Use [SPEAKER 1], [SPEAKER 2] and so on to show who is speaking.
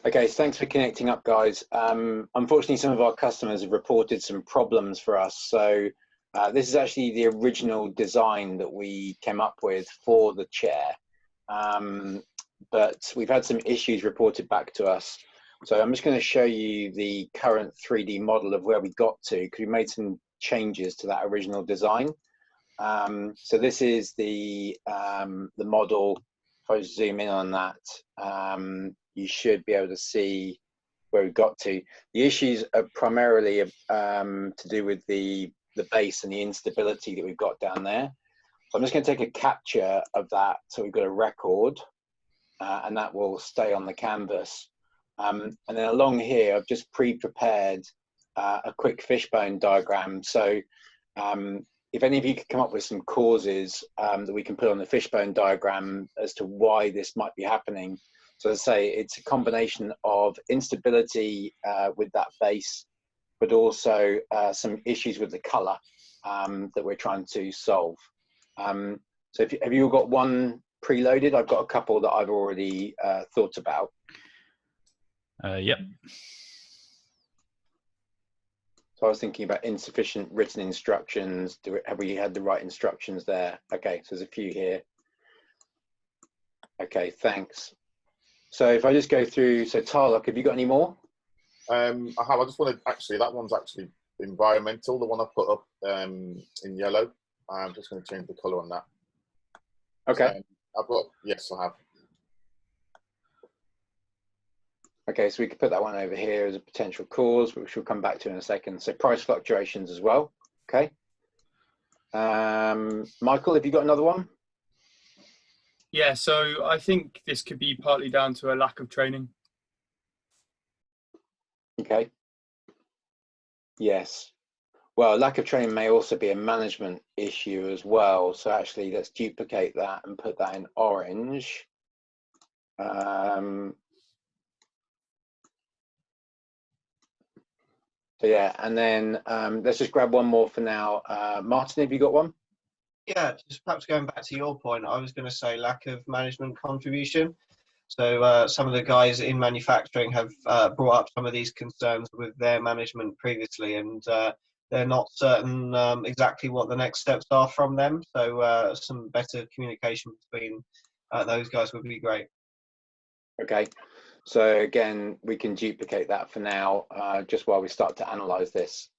[SPEAKER 1] Okay, so thanks for connecting up, guys. Unfortunately, some of our customers have reported some problems for us. So this is actually the original design that we came up with for the chair. But we've had some issues reported back to us. So I'm just going to show you the current 3D model of where we got to, because we made some changes to that original design. So this is the model. If I zoom in on that, you should be able to see where we got to. The issues are primarily to do with the base and the instability that we've got down there. So I'm just going to take a capture of that, so we've got a record, and that will stay on the canvas. And then along here, I've just pre-prepared a quick fishbone diagram. So if any of you could come up with some causes that we can put on the fishbone diagram as to why this might be happening. So as I say, it's a combination of instability with that base, but also some issues with the color that we're trying to solve. So have you all got one preloaded? I've got a couple that I've already thought about.
[SPEAKER 2] Yep.
[SPEAKER 1] So I was thinking about insufficient written instructions. Have we had the right instructions there? Okay, so there's a few here. Okay, thanks. So if I just go through, so Tarlock, have you got any more?
[SPEAKER 3] I have. I just wanted, actually, that one's actually environmental, the one I put up in yellow. I'm just going to change the colour on that.
[SPEAKER 1] Okay.
[SPEAKER 3] I've got, yes, I have.
[SPEAKER 1] Okay, so we could put that one over here as a potential cause, which we'll come back to in a second. So price fluctuations as well. Okay. Michael, have you got another one?
[SPEAKER 4] Yeah, so I think this could be partly down to a lack of training.
[SPEAKER 1] Okay. Yes. Well, lack of training may also be a management issue as well. So actually, let's duplicate that and put that in orange. So yeah, and then let's just grab one more for now. Martin, have you got one?
[SPEAKER 5] Yeah, just perhaps going back to your point, I was going to say lack of management contribution. So some of the guys in manufacturing have brought up some of these concerns with their management previously, and they're not certain exactly what the next steps are from them. So some better communication between those guys would be great.
[SPEAKER 1] Okay. So again, we can duplicate that for now, just while we start to analyze this.